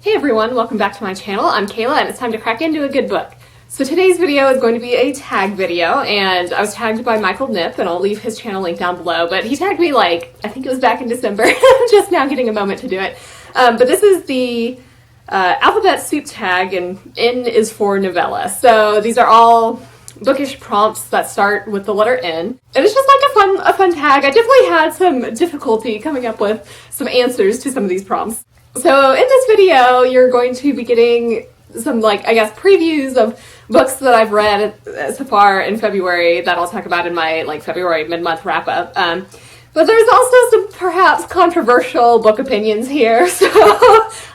Hey everyone, welcome back to my channel. I'm Kayla and it's time to crack into a good book. So today's video is going to be a tag video, and I was tagged by Michael Nip, and I'll leave his channel link down below, but he tagged me I think it was back in December. Just now getting a moment to do it. But this is the alphabet soup tag, and N is for Novella. So these are all bookish prompts that start with the letter N. And it's just like a fun tag. I definitely had some difficulty coming up with some answers to some of these prompts. So in this video, you're going to be getting some, previews of books that I've read so far in February that I'll talk about in my, February mid-month wrap-up. But there's also some perhaps controversial book opinions here, so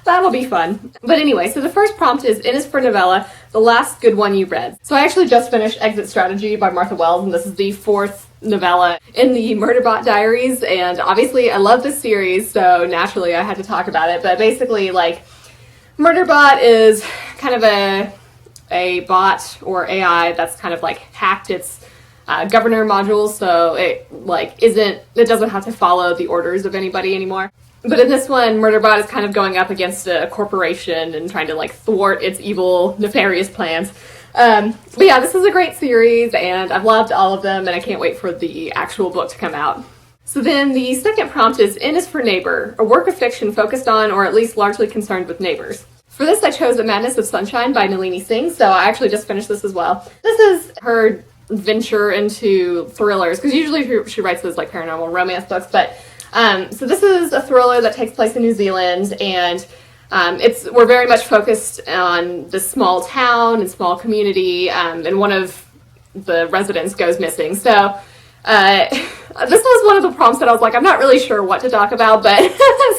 that'll be fun. But anyway, so the first prompt is, N is for Novella, the last good one you read. So I actually just finished Exit Strategy by Martha Wells, and this is the fourth novella in the Murderbot Diaries, and obviously I love this series, so naturally I had to talk about it. But basically, Murderbot is kind of a bot or AI that's kind of hacked its governor module, so it doesn't have to follow the orders of anybody anymore. But in this one, Murderbot is kind of going up against a corporation and trying to thwart its evil, nefarious plans. But yeah, this is a great series, and I've loved all of them, and I can't wait for the actual book to come out. So then the second prompt is, N is for Neighbor, a work of fiction focused on, or at least largely concerned with, neighbors. For this, I chose The Madness of Sunshine by Nalini Singh, so I actually just finished this as well. This is her venture into thrillers, because usually she writes those paranormal romance books, but so this is a thriller that takes place in New Zealand, and we're very much focused on this small town and small community, and one of the residents goes missing. So this was one of the prompts that I was I'm not really sure what to talk about, but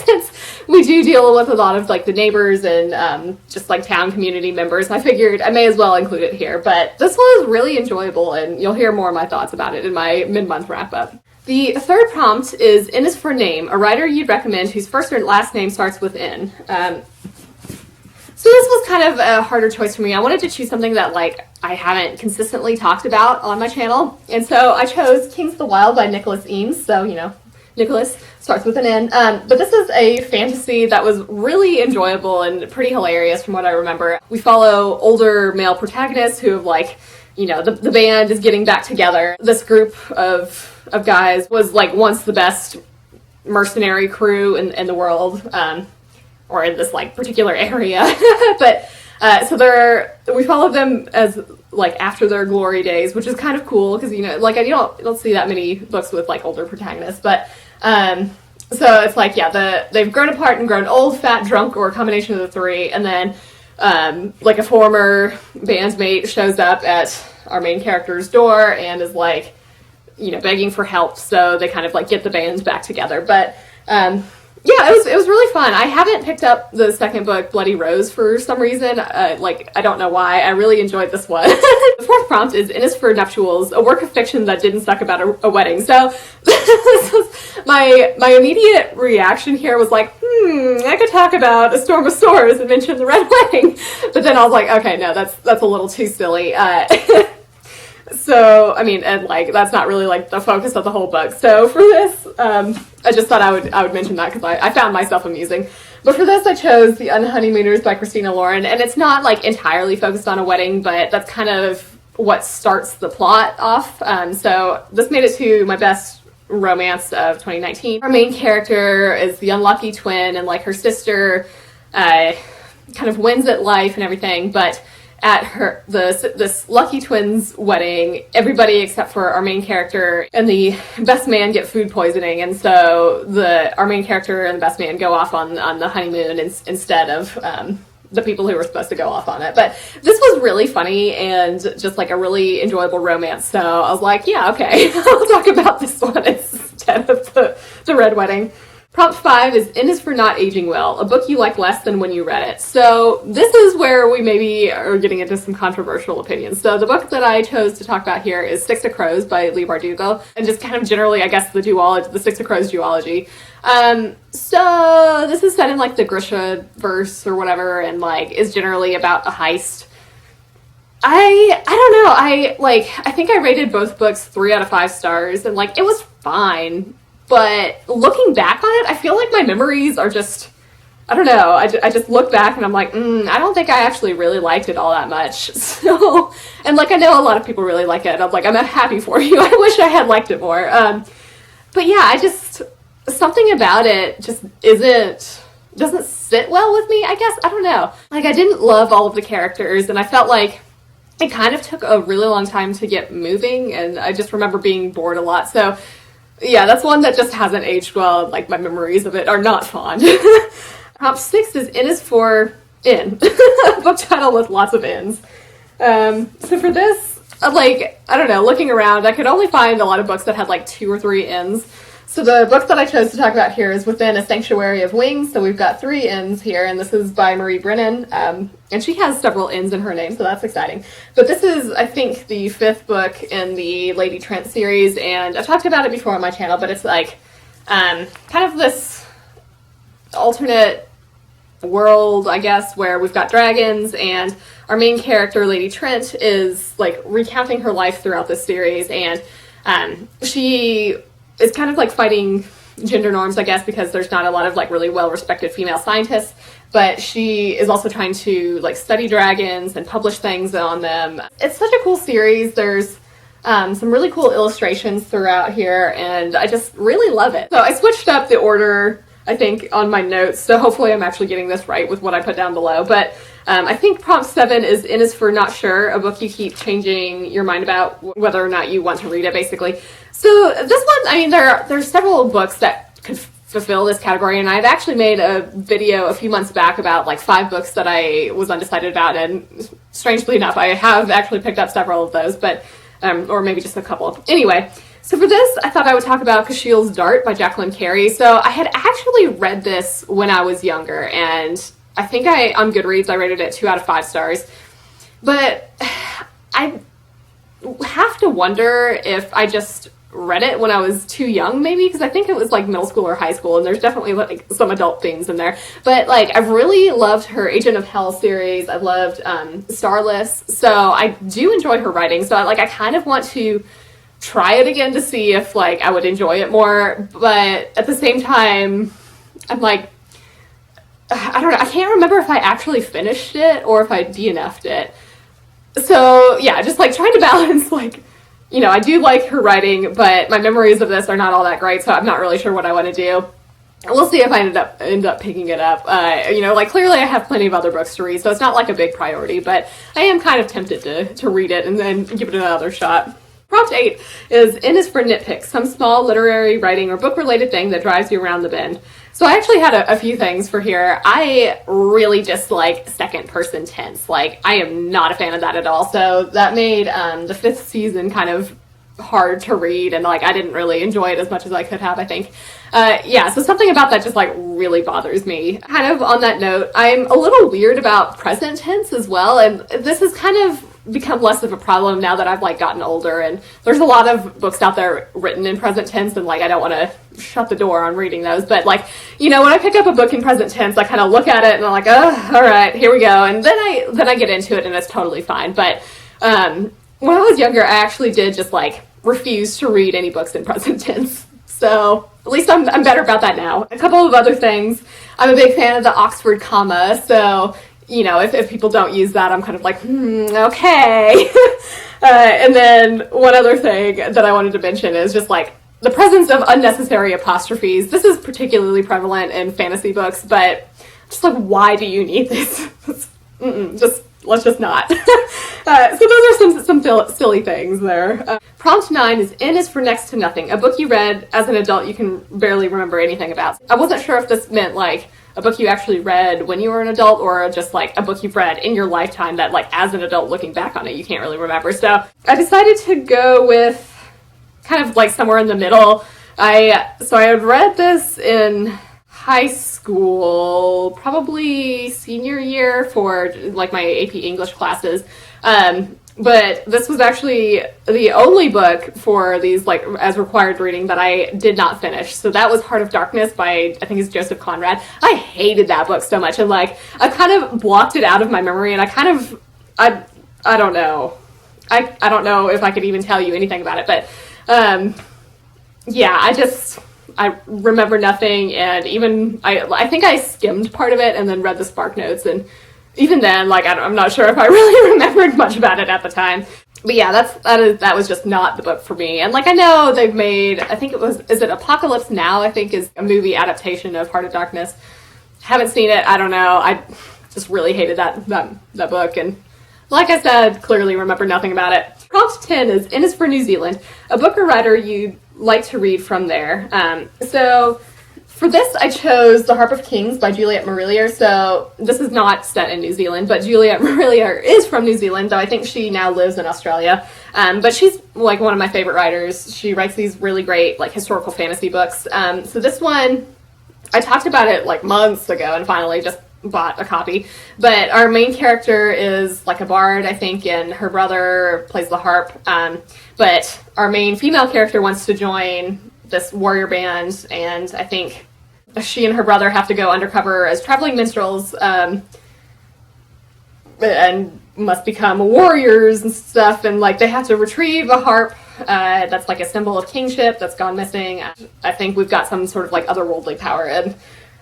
since we do deal with a lot of the neighbors and just town community members, I figured I may as well include it here. But this was really enjoyable, and you'll hear more of my thoughts about it in my mid-month wrap-up. The third prompt is, N is for Name, a writer you'd recommend whose first or last name starts with N. So this was kind of a harder choice for me. I wanted to choose something that I haven't consistently talked about on my channel, and so I chose Kings of the Wild by Nicholas Eames. So, Nicholas starts with an N. But this is a fantasy that was really enjoyable and pretty hilarious from what I remember. We follow older male protagonists who have the band is getting back together. This group of guys was once the best mercenary crew in the world, or in this particular area. But so we follow them as after their glory days, which is kind of cool because you don't see that many books with older protagonists. But so it's they've grown apart and grown old, fat, drunk, or a combination of the three, and then a former bandmate shows up at our main character's door and is begging for help, so they kind of get the band back together. But yeah, it was really fun. I haven't picked up the second book, Bloody Rose, for some reason. I don't know why. I really enjoyed this one. The fourth prompt is, N is for Nuptials, a work of fiction that didn't suck about a wedding. So this was my immediate reaction here was I could talk about A Storm of Swords and mention the Red Wedding. But then I was okay, no, that's a little too silly. So, and that's not really the focus of the whole book. So for this, I just thought I would mention that because I found myself amusing. But for this, I chose The Unhoneymooners by Christina Lauren, and it's not entirely focused on a wedding, but that's kind of what starts the plot off. So this made it to my best romance of 2019. Our main character is the unlucky twin, and her sister kind of wins at life and everything, but at this lucky twins wedding, everybody except for our main character and the best man get food poisoning, and so our main character and the best man go off on the honeymoon instead of the people who were supposed to go off on it. But this was really funny and just a really enjoyable romance, so I was yeah, okay, I'll talk about this one instead of the Red Wedding. Prompt 5 is, N is for Not Aging Well, a book you like less than when you read it. So this is where we maybe are getting into some controversial opinions. So the book that I chose to talk about here is Six of Crows by Leigh Bardugo, and just kind of generally, I guess, the Six of Crows duology. So this is set in the Grisha verse or whatever, and is generally about a heist. I don't know, I think I rated both books 3 out of 5 stars, and it was fine. But looking back on it, I feel my memories are just I don't know. I just look back and I'm like, I don't think I actually really liked it all that much. So, and like I know a lot of people really like it. And I'm like, I'm happy for you. I wish I had liked it more. But yeah, something about it just doesn't sit well with me, I guess. I don't know. Like I didn't love all of the characters, and I felt like it kind of took a really long time to get moving, and I just remember being bored a lot. So yeah, that's one that just hasn't aged well, and like my memories of it are not fond. Prompt 6 is N is for in. Book title with lots of N's. So for this, like, I don't know, looking around, I could only find a lot of books that had like 2 or 3 N's. So the book that I chose to talk about here is Within a Sanctuary of Wings. So we've got 3 N's here, and this is by Marie Brennan. And she has several N's in her name, so that's exciting. But this is, I think, the 5th book in the Lady Trent series, and I've talked about it before on my channel, but it's like kind of this alternate world, I guess, where we've got dragons, and our main character, Lady Trent, is like recounting her life throughout this series, and she is kind of like fighting gender norms, I guess, because there's not a lot of like really well-respected female scientists, but she is also trying to like study dragons and publish things on them. It's such a cool series. There's some really cool illustrations throughout here, and I just really love it. So I switched up the order, I think, on my notes, so hopefully I'm actually getting this right with what I put down below. But I think prompt 7 is N is for Not Sure, a book you keep changing your mind about whether or not you want to read it, basically. So this one, I mean, there's several books that could fulfill this category, and I've actually made a video a few months back about like 5 books that I was undecided about, and strangely enough, I have actually picked up several of those, but or maybe just a couple. Anyway, so for this, I thought I would talk about Cashil's Dart by Jacqueline Carey. So I had actually read this when I was younger, and I think on Goodreads, I rated it 2 out of 5 stars. But I have to wonder if I just read it when I was too young, maybe, because I think it was like middle school or high school, and there's definitely like some adult themes in there. But like, I've really loved her Agent of Hell series. I loved Starless, so I do enjoy her writing. So I kind of want to try it again to see if like I would enjoy it more, but at the same time, I'm like, I don't know, I can't remember if I actually finished it or if I DNF'd it. So yeah, just like trying to balance, like, you know, I do like her writing, but my memories of this are not all that great, so I'm not really sure what I want to do. We'll see if I end up picking it up. You know, like clearly I have plenty of other books to read, so it's not like a big priority, but I am kind of tempted to read it and then give it another shot. Prompt 8 is N is for Nitpick, some small literary, writing, or book-related thing that drives you around the bend. So I actually had a few things for here. I really dislike second-person tense. Like, I am not a fan of that at all. So that made the 5th season kind of hard to read, and like I didn't really enjoy it as much as I could have, I think. Yeah, so something about that just like really bothers me. Kind of on that note, I'm a little weird about present tense as well, and this has kind of become less of a problem now that I've like gotten older, and there's a lot of books out there written in present tense, and like I don't want to shut the door on reading those, but like, you know, when I pick up a book in present tense, I kind of look at it and I'm like, oh, all right, here we go, and then I get into it and it's totally fine. But when I was younger, I actually did just like refuse to read any books in present tense. So at least I'm better about that now. A couple of other things. I'm a big fan of the Oxford comma. So, you know, if people don't use that, I'm kind of like, okay. And then one other thing that I wanted to mention is just like the presence of unnecessary apostrophes. This is particularly prevalent in fantasy books, but just like, why do you need this? Let's just not. So those are some silly things there. Prompt 9 is N is for Next to Nothing, a book you read as an adult you can barely remember anything about. I wasn't sure if this meant like a book you actually read when you were an adult, or just like a book you've read in your lifetime that like as an adult looking back on it you can't really remember. So I decided to go with kind of like somewhere in the middle. So I had read this in high school, probably senior year for like my AP English classes. But this was actually the only book for these like as required reading that I did not finish. So that was Heart of Darkness by, I think it's Joseph Conrad. I hated that book so much, and like I kind of blocked it out of my memory, and I don't know. I don't know if I could even tell you anything about it, but yeah, I remember nothing, and even I think I skimmed part of it and then read the Spark Notes, and even then, like, I'm not sure if I really remembered much about it at the time. But yeah, that was just not the book for me. And like, I know they've made, I think is it Apocalypse Now, I think, is a movie adaptation of Heart of Darkness. Haven't seen it, I don't know. I just really hated that book, and like I said, clearly remember nothing about it. Prompt 10 is N is for New Zealand, a book or writer you'd like to read from there. So for this, I chose The Harp of Kings by Juliet Marillier. So this is not set in New Zealand, but Juliet Marillier is from New Zealand, though I think she now lives in Australia. But she's like one of my favorite writers. She writes these really great like historical fantasy books. So this one, I talked about it like months ago and finally just bought a copy. But our main character is like a bard, I think, and her brother plays the harp. But our main female character wants to join this warrior band, and I think she and her brother have to go undercover as traveling minstrels, and must become warriors and stuff, and like they have to retrieve a harp that's like a symbol of kingship that's gone missing. I think we've got some sort of like otherworldly power, and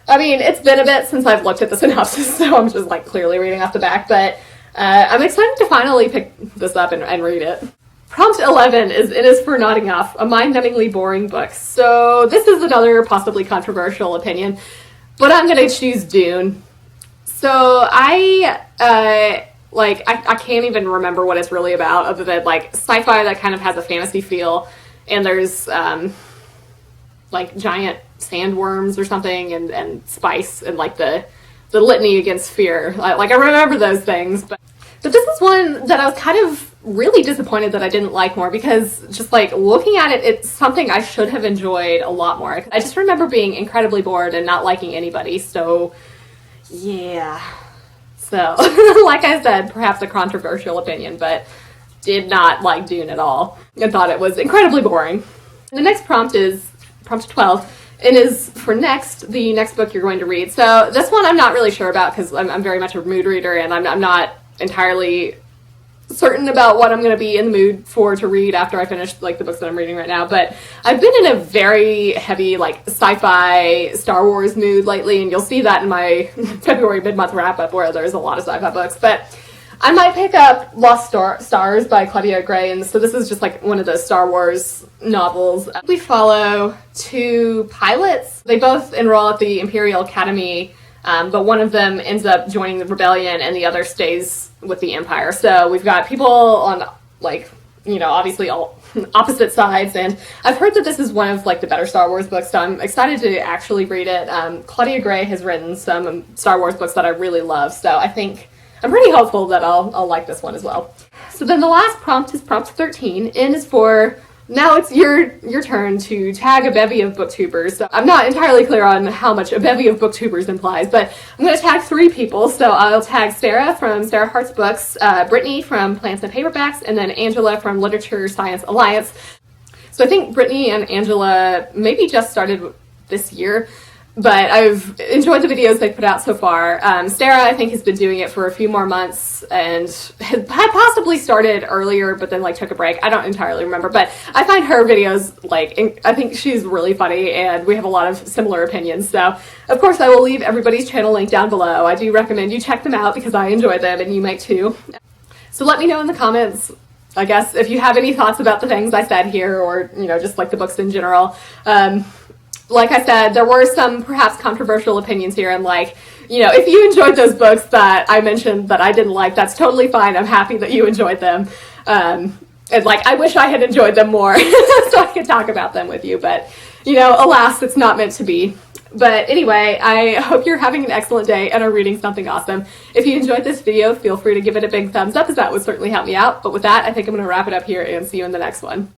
I mean, it's been a bit since I've looked at the synopsis, so I'm just like clearly reading off the back, but I'm excited to finally pick this up and read it. Prompt 11 is It Is for Nodding Off, a mind-numbingly boring book. So this is another possibly controversial opinion, but I'm going to choose Dune. So I can't even remember what it's really about, other than like sci-fi that kind of has a fantasy feel, and there's like giant sandworms or something, and spice, and like the litany against fear. Like I remember those things, but this is one that I was kind of really disappointed that I didn't like more, because just like looking at it, it's something I should have enjoyed a lot more. I just remember being incredibly bored and not liking anybody, so yeah. So, like I said, perhaps a controversial opinion, but did not like Dune at all. I thought it was incredibly boring. The next prompt is prompt 12. It is for the next book you're going to read. So this one I'm not really sure about, because I'm very much a mood reader, and I'm not entirely certain about what I'm going to be in the mood for to read after I finish like the books that I'm reading right now. But I've been in a very heavy like sci-fi Star Wars mood lately, and you'll see that in my February mid-month wrap-up, where there's a lot of sci-fi books. But I might pick up Lost Stars by Claudia Gray, and so this is just like one of those Star Wars novels. We follow two pilots. They both enroll at the Imperial Academy, but one of them ends up joining the rebellion and the other stays with the Empire. So we've got people on, like, you know, obviously all opposite sides, and I've heard that this is one of like the better Star Wars books, so I'm excited to actually read it. Claudia Gray has written some Star Wars books that I really love, so I think I'm pretty hopeful that I'll like this one as well. So then the last prompt is prompt 13. N is for, now it's your turn to tag a bevy of booktubers. So I'm not entirely clear on how much a bevy of booktubers implies, but I'm going to tag 3 people. So I'll tag Sarah from Sarah Hart's Books, Brittany from Plants and Paperbacks, and then Angela from Literature Science Alliance. So I think Brittany and Angela maybe just started this year, but I've enjoyed the videos they've put out so far. Sarah, I think, has been doing it for a few more months and had possibly started earlier, but then like took a break. I don't entirely remember, but I find her videos, like, I think she's really funny, and we have a lot of similar opinions. So of course I will leave everybody's channel link down below. I do recommend you check them out because I enjoy them, and you might too. So let me know in the comments, I guess, if you have any thoughts about the things I said here, or, you know, just like the books in general. Like I said, there were some perhaps controversial opinions here, and like, you know, if you enjoyed those books that I mentioned that I didn't like, that's totally fine. I'm happy that you enjoyed them. And like, I wish I had enjoyed them more so I could talk about them with you, but, you know, alas, it's not meant to be. But anyway, I hope you're having an excellent day and are reading something awesome. If you enjoyed this video, feel free to give it a big thumbs up, as that would certainly help me out. But with that, I think I'm going to wrap it up here and see you in the next one.